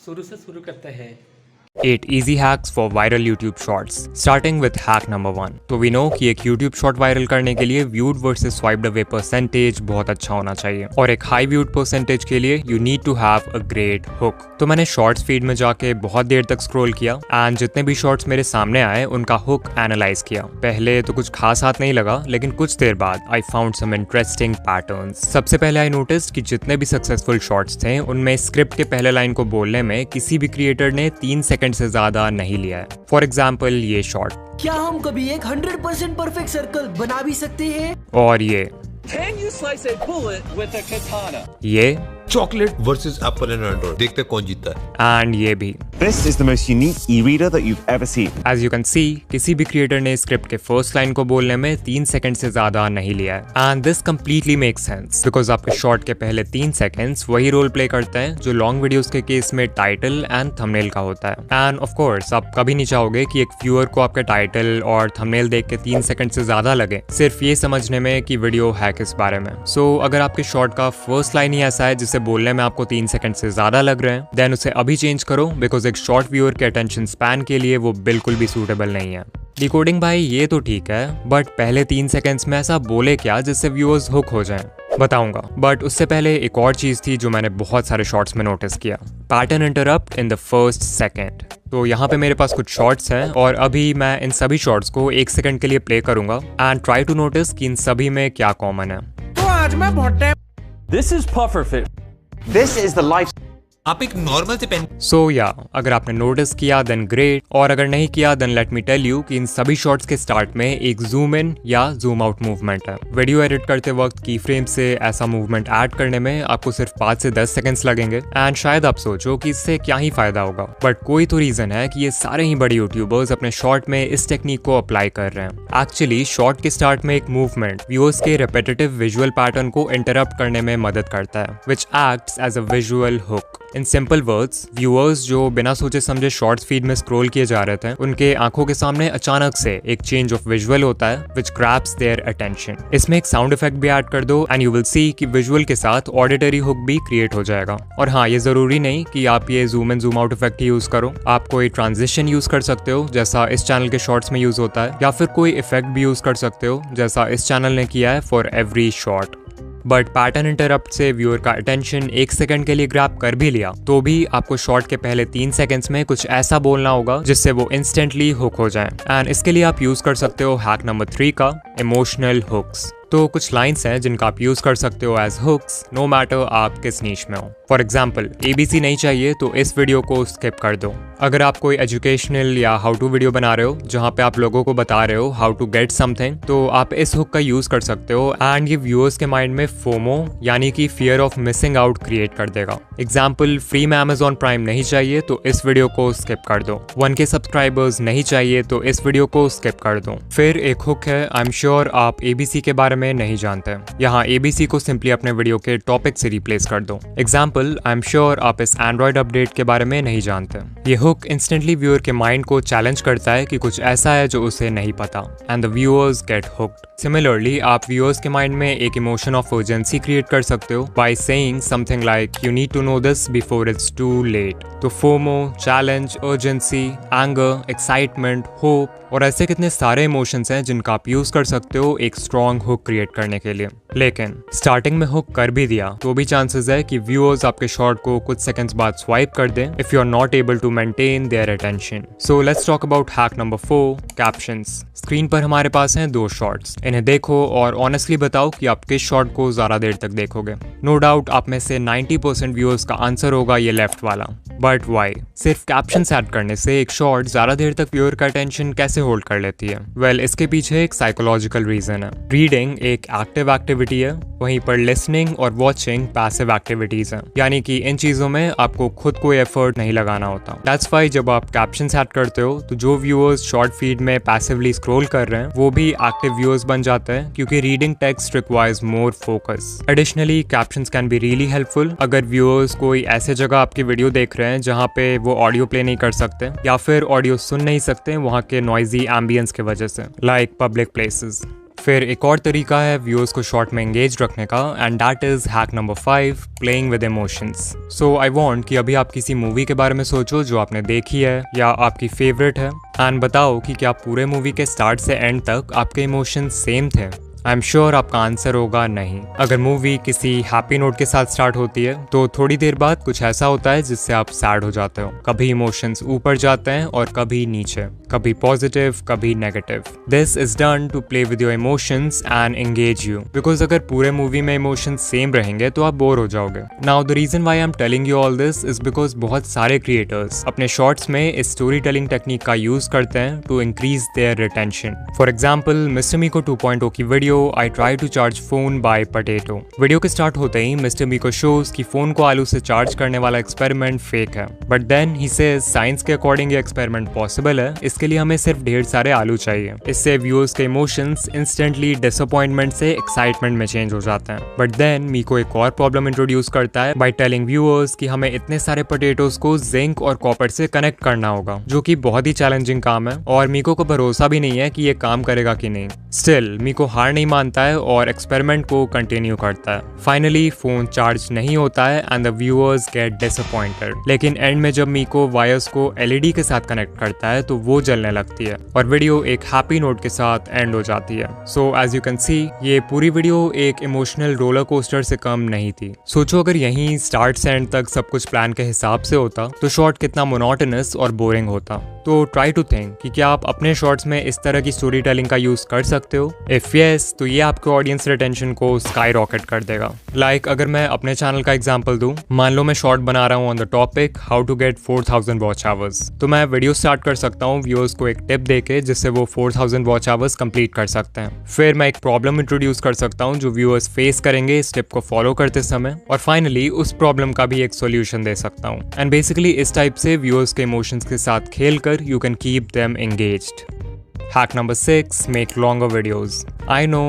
शुरू से शुरू करते हैं। 8 easy hacks for viral YouTube shorts. Starting with hack number 1. तो we know कि एक YouTube short वायरल करने के लिए viewed versus swiped away percentage बहुत अच्छा होना चाहिए, और एक high viewed percentage के लिए you need to have a great hook. तो मैंने shorts feed में जाके बहुत देर तक scroll किया and जितने भी shorts मेरे सामने आए उनका hook analyze किया। पहले तो कुछ खास हाथ नहीं लगा, लेकिन कुछ देर बाद I found some interesting patterns. सबसे पहले I noticed कि जितने भी successful shorts थे उनमें स्क्रिप्ट के पहले लाइन को बोलने में किसी भी क्रिएटर ने 3 सेकंड से ज्यादा नहीं लिया है। फॉर एग्जाम्पल ये शॉर्ट, क्या हम कभी एक 100% परफेक्ट सर्कल बना भी सकते हैं? और ये Can you slice a bullet with a katana? ये chocolate versus Apple and Android, देखते कौन जीतता है। एंड ये भी। This is the most unique e-reader that you've ever seen. As you can see, किसी भी क्रिएटर ने स्क्रिप्ट के फर्स्ट लाइन को बोलने में 3 सेकंड से ज्यादा नहीं लिया है। And this completely makes sense because आपके शॉर्ट के पहले 3 सेकंड्स वही रोल प्ले करते हैं जो लॉन्ग वीडियोस के केस में टाइटल एंड थंबनेल का होता है। एंड ऑफ कोर्स आप कभी नहीं चाहोगे कि एक व्यूअर को आपके टाइटल और थंबनेल देख के 3 सेकंड से ज्यादा लगे सिर्फ ये समझने में कि वीडियो है किस बारे में। सो अगर आपके शॉर्ट का फर्स्ट लाइन ही ऐसा है जिसे बोलने में आपको 3 सेकंड से ज्यादा लग रहे हैं, देन उसे अभी चेंज करो बिकॉज एक शॉर्ट व्यूअर के अटेंशन स्पैन के लिए वो बिल्कुल भी सूटेबल नहीं है। डिकोडिंग भाई ये तो ठीक है, बट पहले 3 सेकंड्स में ऐसा बोले क्या जिससे व्यूअर्स हुक हो जाएं? बताऊंगा, बट उससे पहले एक और चीज थी जो मैंने बहुत सारे शॉर्ट्स में नोटिस किया, pattern interrupt in the first second. तो यहाँ पे मेरे पास कुछ शॉर्ट्स हैं और अभी मैं इन सभी शॉर्ट्स को 1 सेकंड के लिए प्ले करूंगा एंड ट्राई टू नोटिस कि इन सभी में क्या कॉमन है। तो आज मैं बहुत This is pufferfish. This is the life. आप एक नॉर्मल से पेन सो या अगर आपने नोटिस किया देन ग्रेट, और अगर नहीं किया then let me tell you कि इन सभी शॉट्स के स्टार्ट में एक जूम इन या जूम आउट मूवमेंट है। वीडियो एडिट करते वक्त की फ्रेम से ऐसा मूवमेंट ऐड करने में आपको सिर्फ 5 से 10 सेकंड्स लगेंगे एंड शायद आप सोचो कि इससे क्या ही फायदा होगा, बट कोई तो रीजन है कि ये सारे ही बड़े यूट्यूबर्स अपने शॉर्ट में इस टेक्निक को अप्लाई कर रहे हैं। एक्चुअली शॉर्ट के स्टार्ट में एक मूवमेंट व्यूअर्स के रिपीटेटिव विजुअल पैटर्न को इंटरप्ट करने में मदद करता है, which acts as a visual hook. In simple words, viewers जो बिना सोचे समझे शॉर्ट्स फीड में स्क्रॉल किए जा रहे थे उनके आंखों के सामने अचानक से एक चेंज ऑफ विजुअल होता है व्हिच ग्रैब्स देयर अटेंशन। इसमें एक साउंड इफेक्ट भी ऐड कर दो एंड यू विल सी कि विजुअल के साथ ऑडिटरी हुक भी क्रिएट हो जाएगा। और हाँ, ये जरूरी नहीं कि आप ये zoom in zoom out effect he use करो, आप कोई ट्रांजिशन यूज कर सकते हो जैसा इस चैनल के शॉर्ट्स में यूज होता है, या फिर कोई इफेक्ट भी यूज कर सकते हो जैसा इस चैनल ने किया है for every short. But pattern interrupt से व्यूअर का अटेंशन 1 सेकंड के लिए ग्रैब कर भी लिया तो भी आपको शॉर्ट के पहले 3 सेकंड्स में कुछ ऐसा बोलना होगा जिससे वो इंस्टेंटली हुक हो जाए। एंड इसके लिए आप यूज कर सकते हो हैक नंबर 3 का इमोशनल हुक्स। तो कुछ लाइंस हैं जिनका आप यूज कर सकते हो एज हुक्स नो मैटर आप किस नीश में हो। फॉर एग्जाम्पल, ABC नहीं चाहिए तो इस वीडियो को स्किप कर दो। अगर आप कोई एजुकेशनल या हाउ टू वीडियो बना रहे हो जहाँ पे आप लोगों को बता रहे हो हाउ टू गेट समथिंग, तो आप इस हुक का यूज कर सकते हो एंड ये व्यूअर्स के माइंड में फोमो यानी कि fear of missing out create कर देगा। एग्जाम्पल, फ्री में Amazon प्राइम नहीं चाहिए तो इस वीडियो को स्किप कर दो। 1K सब्सक्राइबर्स नहीं चाहिए तो इस वीडियो को स्किप कर दो। फिर एक हुक है, आई एम श्योर आप ABC के बारे में नहीं जानते, यहाँ ABC को सिंपली अपने वीडियो के टॉपिक से रिप्लेस कर दो। एग्जाम्पल, आई एम श्योर आप इस एंड्रॉइड अपडेट के बारे में नहीं जानते। ये हुक इंस्टेंटली व्यूअर के माइंड को चैलेंज करता है कि कुछ ऐसा है जो उसे नहीं पता and the viewers get hooked. Similarly आप व्यूअर्स के माइंड में एक इमोशन ऑफ अर्जेंसी क्रिएट कर सकते हो by saying something like you need to know this before it's too late. तो FOMO, challenge, urgency, anger, excitement, hope और ऐसे कितने सारे इमोशंस हैं जिनका आप यूज कर सकते हो एक स्ट्रॉन्ग हुक क्रिएट करने के लिए। लेकिन स्टार्टिंग में हुक कर भी दिया तो भी चांसेस है कि व्यूअर्स आपके शॉर्ट को कुछ सेकंड्स बाद स्वाइप कर दें if you are not able to maintain their attention. So let's talk about hack number 4, captions. Screen पर हमारे पास हैं 2 शॉर्ट्स, इन्हें देखो और ऑनेस्टली बताओ कि आप किस शॉर्ट को ज्यादा देर तक देखोगे। नो डाउट आप में से 90% व्यूअर्स का आंसर होगा ये लेफ्ट वाला, बट वाई? सिर्फ कैप्शंस ऐड करने से एक शॉर्ट ज्यादा देर तक व्यूअर का अटेंशन कैसे होल्ड कर लेती है? वेल, इसके पीछे एक साइकोलॉजिकल रीजन है। रीडिंग एक एक्टिव एक्टिविटी है, वहीं पर लिसनिंग और वॉचिंग पैसिव एक्टिविटीज हैं, यानी कि इन चीजों में आपको खुद कोई एफर्ट नहीं लगाना होता। दैट्स व्हाई जब आप कैप्शंस ऐड करते हो तो जो व्यूअर्स शॉर्ट फीड में पैसिवली स्क्रॉल कर रहे हैं वो भी एक्टिव व्यूअर्स बन जाते हैं क्योंकि reading text requires more focus. Additionally captions can be really helpful अगर व्यूअर्स कोई ऐसे जगह आपकी वीडियो देख रहे हैं जहाँ पे वो ऑडियो प्ले नहीं कर सकते या फिर ऑडियो सुन नहीं सकते वहाँ के नॉइजी एम्बियंस की वजह से, लाइक पब्लिक प्लेसेस। फिर एक और तरीका है व्यूअर्स को शॉर्ट में एंगेज रखने का, and that is hack number 5, playing with emotions. So I want कि अभी आप किसी मूवी के बारे में सोचो जो आपने देखी है या आपकी फेवरेट है, एंड बताओ कि क्या पूरे मूवी के स्टार्ट से एंड तक आपके इमोशंस सेम थे। आई एम श्योर आपका आंसर होगा नहीं। अगर मूवी किसी हैप्पी नोट के साथ स्टार्ट होती है तो थोड़ी देर बाद कुछ ऐसा होता है जिससे आप सैड हो जाते हो। कभी इमोशंस ऊपर जाते हैं और कभी नीचे, कभी पॉजिटिव कभी negative. This is done to play with your emotions and engage you, because अगर पूरे मूवी में इमोशंस सेम रहेंगे तो आप बोर हो जाओगे। Now the reason why I am telling you all this is because बहुत सारे क्रिएटर्स अपने शॉर्ट्स में इस स्टोरी टेलिंग टेक्निक का यूज करते हैं to increase their retention. For example mister मीको 2.0 की video I try to charge phone by potato. Video के स्टार्ट होते ही मिस्टर मीको शोज कि फोन को आलू से चार्ज करने वाला एक्सपेरिमेंट फेक है, but then he says science के अकॉर्डिंग ये एक्सपेरिमेंट पॉसिबल है, इसके लिए हमें सिर्फ ढेर सारे आलू चाहिए। इससे व्यूअर्स के इमोशंस इंस्टेंटली डिसअपॉइंटमेंट से एक्साइटमेंट में चेंज हो जाते हैं। बट देन मीको एक और प्रॉब्लम इंट्रोड्यूस करता है बाय टेलिंग व्यूअर्स कि हमें इतने सारे पोटैटोस को जिंक और कॉपर से कनेक्ट करना होगा, जो कि बहुत ही चैलेंजिंग काम है और मीको को भरोसा भी नहीं है कि ये काम करेगा कि नहीं। स्टिल मीको हार नहीं मानता है और एक्सपेरिमेंट को कंटिन्यू करता है। फाइनली फोन चार्ज नहीं होता है and the viewers get disappointed. लेकिन एंड में जब मीको वायर्स को एलईडी के साथ कनेक्ट करता है तो वो जलने लगती है और वीडियो एक हैप्पी नोट के साथ एंड हो जाती है। So as you can see ये पूरी वीडियो एक इमोशनल रोलर कोस्टर से कम नहीं थी। सोचो अगर यहीं स्टार्ट से एंड तक सब कुछ प्लान के हिसाब से होता तो शॉर्ट कितना मोनोटोनस और बोरिंग होता। तो ट्राई टू थिंक कि क्या आप अपने शॉर्ट्स में इस तरह की स्टोरी टेलिंग का यूज कर सकते हो। इफ यस तो ये आपके ऑडियंस रिटेंशन को स्काई रॉकेट कर देगा। लाइक अगर मैं अपने चैनल का एग्जांपल दूं, मान लो मैं शॉर्ट बना रहा हूं on the topic how to get 4000 watch hours, तो मैं वीडियो स्टार्ट कर सकता हूं व्यूअर्स को एक टिप देके जिससे वो 4000 वॉच आवर्स कंप्लीट कर सकते हैं। फिर मैं एक प्रॉब्लम इंट्रोड्यूस कर सकता हूं जो व्यूअर्स फेस करेंगे इस टिप को फॉलो करते समय, और फाइनली उस प्रॉब्लम का भी एक सोल्यूशन दे सकता हूं। एंड बेसिकली इस टाइप से व्यूअर्स के इमोशंस के साथ खेलकर you can keep them engaged. Hack number 6, make longer videos. I know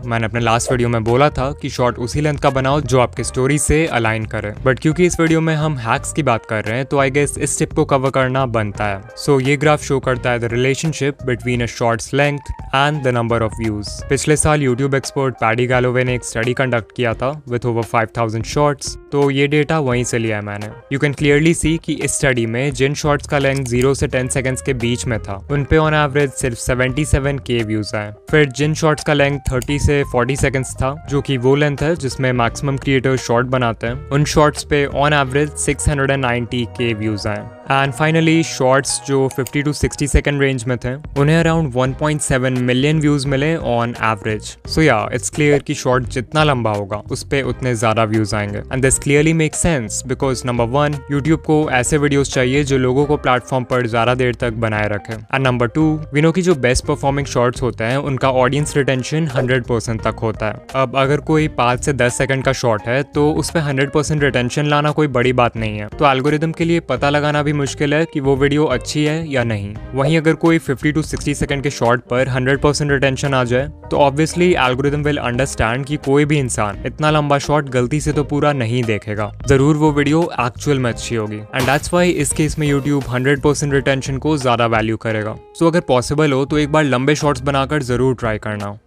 मैंने अपने लास्ट वीडियो में बोला था कि शॉर्ट उसी लेंथ का बनाओ जो आपके स्टोरी से अलाइन करे, बट क्योंकि इस वीडियो में हम हैक्स की बात कर रहे हैं तो आई गेस इस टिप को कवर करना बनता है। सो ये ग्राफ शो करता है the relationship between a shorts length and the number of views. पिछले साल यूट्यूब एक्सपर्ट पैडी गैलोवे ने एक स्टडी कंडक्ट किया था विथ ओवर 5000 शॉर्ट्स, तो ये डेटा वहीं से लिया है मैंने। यू कैन क्लियरली सी कि इस स्टडी में जिन शॉर्ट्स का लेंथ 0 से 10 सेकंड्स के बीच में था उन पे ऑन एवरेज सिर्फ 77K व्यूज आए। फिर जिन शॉर्ट्स का लेंथ 30 से 40 सेकंड्स था, जो कि वो लेंथ है जिसमें मैक्सिमम क्रिएटर्स शॉर्ट बनाते हैं, उन शॉर्ट्स पे ऑन एवरेज 690K व्यूज आए। एंड फाइनली शॉर्ट्स जो 50 to 60 सेकंड रेंज में थे उन्हें अराउंड 1.7 मिलियन व्यूज मिले ऑन एवरेज। सो या इट्स क्लियर कि शॉर्ट जितना लंबा होगा उस पे उतने ज्यादा व्यूज आएंगे। And this clearly make sense because number 1 YouTube को ऐसे वीडियोस चाहिए जो लोगों को प्लेटफॉर्म पर ज्यादा देर तक बनाए रखे। एंड नंबर 2 वी नो कि जो बेस्ट परफॉर्मिंग शॉर्ट्स होते हैं उनका ऑडियंस रिटेंशन 100% तक होता है। अब अगर कोई 5 से 10 सेकंड का शॉर्ट है तो उस पर 100% रिटेंशन लाना कोई बड़ी बात नहीं है, तो एल्गोरिदम के लिए पता लगाना भी मुश्किल है कि वो वीडियो अच्छी है या नहीं। वहीं अगर कोई 50 to 60 सेकंड के शॉर्ट पर 100% रिटेंशन आ जाए तो ऑब्वियसली एल्गोरिदम विल अंडरस्टैंड कि कोई भी इंसान इतना लंबा शॉर्ट गलती से तो पूरा नहीं देखेगा, जरूर वो वीडियो एक्चुअल में अच्छी होगी। एंड दैट्स व्हाई इस केस में यूट्यूब 100% रिटेंशन को ज्यादा वैल्यू करेगा। सो अगर पॉसिबल हो तो एक बार लंबे शॉर्ट्स बनाकर जरूर ट्राई करना।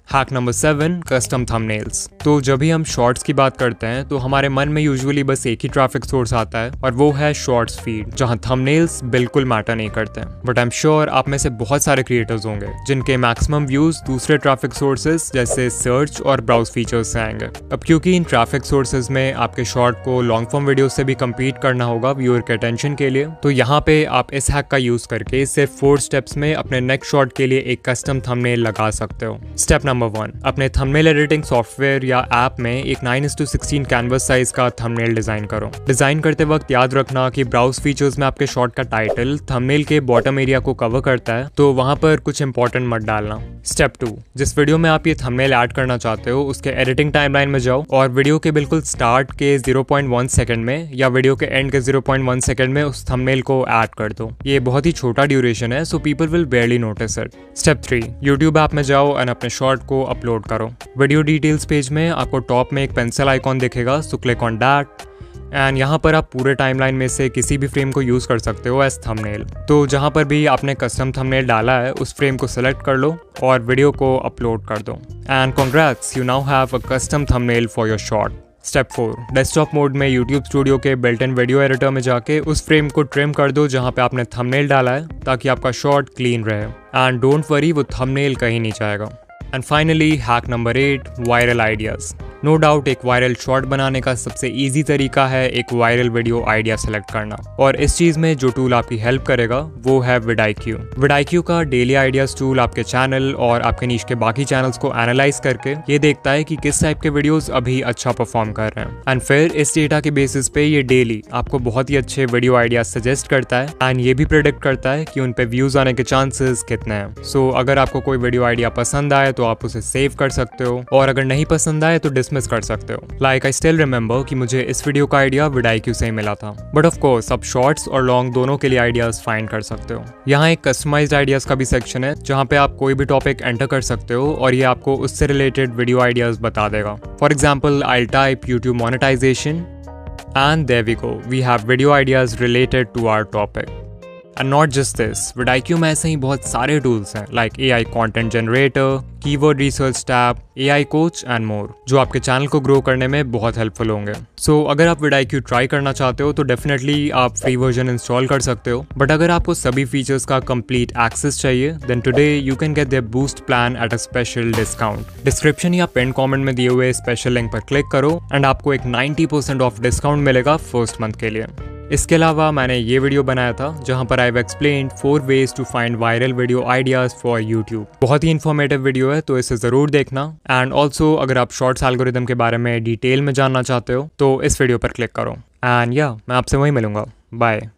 Hack number 7, custom thumbnails. तो जब भी हम शॉर्ट्स की बात करते हैं तो हमारे मन में यूजुअली बस एक ही ट्रैफिक सोर्स आता है और वो है शॉर्ट्स फीड, जहां थंबनेल्स बिल्कुल मैटर नहीं करते। बट आई एम श्योर आप में से बहुत सारे क्रिएटर्स होंगे जिनके मैक्सिमम व्यूज दूसरे ट्रैफिक सोर्सेज जैसे सर्च और ब्राउज फीचर्स से आएंगे। अब क्योंकि इन ट्रैफिक सोर्सेज में आपके शॉर्ट को लॉन्ग फॉर्म वीडियो से भी कम्पीट करना होगा व्यूअर के अटेंशन के लिए, तो यहाँ पे आप इस हैक का यूज करके सिर्फ 4 स्टेप्स में अपने नेक्स्ट शॉर्ट के लिए एक कस्टम थंबनेल लगा सकते हो। स्टेप नंबर 1, अपने थंबनेल एडिटिंग सॉफ्टवेयर या ऐप में एक 9:16 कैनवस साइज का थंबनेल डिजाइन करो। डिजाइन करते वक्त याद रखना कि ब्राउज फीचर्स में आपके शॉर्ट का टाइटल थंबनेल के बॉटम एरिया को कवर करता है, तो वहां पर कुछ इंपॉर्टेंट मत डालना। स्टेप 2, जिस वीडियो में आप ये थंबनेल ऐड करना चाहते हो उसके एडिटिंग टाइमलाइन में जाओ और वीडियो के बिल्कुल स्टार्ट के 0.1 सेकंड में या वीडियो के एंड के 0.1 सेकंड में उस थंबनेल को ऐड कर दो। ये बहुत ही छोटा ड्यूरेशन है, so people will बेयरली notice it. Step 3, YouTube app में जाओ और अपने शॉर्ट को अपलोड करो। वीडियो डिटेल्स पेज में आपको टॉप में एक पेंसिल आइकॉन दिखेगा, so click on that and यहाँ पर आप पूरे टाइमलाइन में से किसी भी फ्रेम को यूज कर सकते हो एज थंबनेल। तो जहाँ पर भी आपने कस्टम थंबनेल डाला है उस फ्रेम को सिलेक्ट कर लो और वीडियो को अपलोड कर दो। And congrats, you now have a custom thumbnail for your short. Step 4, desktop mode में YouTube स्टूडियो के बिल्ट इन वीडियो एडिटर में जाके उस फ्रेम को ट्रिम कर दो जहाँ पे आपने थंबनेल डाला है, ताकि आपका शॉट क्लीन रहे। एंड डोंट वरी, वो थंबनेल कहीं नहीं जाएगा। And finally hack number 8, viral ideas. No doubt एक वायरल शॉट बनाने का सबसे इजी तरीका है एक वायरल वीडियो आइडिया सेलेक्ट करना, और इस चीज में जो टूल आपकी हेल्प करेगा वो है vidIQ। vidIQ का डेली आइडियाज टूल आपके चैनल और आपके नीश के बाकी चैनल्स को एनालाइज करके ये देखता है कि किस टाइप के वीडियोस अभी अच्छा परफॉर्म कर रहे हैं, एंड फिर इस डेटा के बेसिस पे ये डेली आपको बहुत ही अच्छे वीडियो आइडियाज सजेस्ट करता है, एंड ये भी प्रेडिक्ट करता है कि उन पे व्यूज आने के चांसेस कितने हैं। सो अगर आपको कोई वीडियो आइडिया पसंद आए तो आप उसे सेव कर सकते हो, और अगर नहीं पसंद आए तो डिसमिस कर सकते हो। लाइक आई स्टिल रिमेंबर कि मुझे इस वीडियो का आइडिया vidIQ से ही मिला था, बट ऑफ कोर्स आप शॉर्ट्स और लॉन्ग दोनों के लिए आइडियाज फाइंड कर सकते हो। यहाँ एक कस्टमाइज्ड आइडियाज का भी सेक्शन है जहाँ पे आप कोई भी टॉपिक एंटर कर सकते हो और ये आपको उससे रिलेटेड वीडियो आइडियाज बता देगा। For example I type YouTube monetization and there we go, we have video ideas related to our topic. And not just this, vidIQ में ऐसे ही बहुत सारे टूल्स हैं like AI content generator, keyword research tab, AI coach and more, जो आपके channel को grow करने में बहुत हेल्पफुल होंगे। सो अगर आप vidIQ ट्राई करना चाहते हो तो डेफिनेटली आप फ्री वर्जन इंस्टॉल कर सकते हो, बट अगर आपको सभी फीचर्स का कंप्लीट एक्सेस चाहिए then today you can get their boost plan at a special discount. Description या पिन कमेंट में दिए हुए स्पेशल लिंक पर क्लिक करो एंड आपको एक 90% ऑफ डिस्काउंट मिलेगा फर्स्ट मंथ के लिए। इसके अलावा मैंने ये वीडियो बनाया था जहां पर I have explained 4 ways to find viral video ideas for YouTube। बहुत ही इन्फॉर्मेटिव वीडियो है तो इसे जरूर देखना। एंड ऑल्सो अगर आप शॉर्ट्स एल्गोरिथम के बारे में डिटेल में जानना चाहते हो तो इस वीडियो पर क्लिक करो। एंड या मैं आपसे वहीं मिलूंगा। बाय।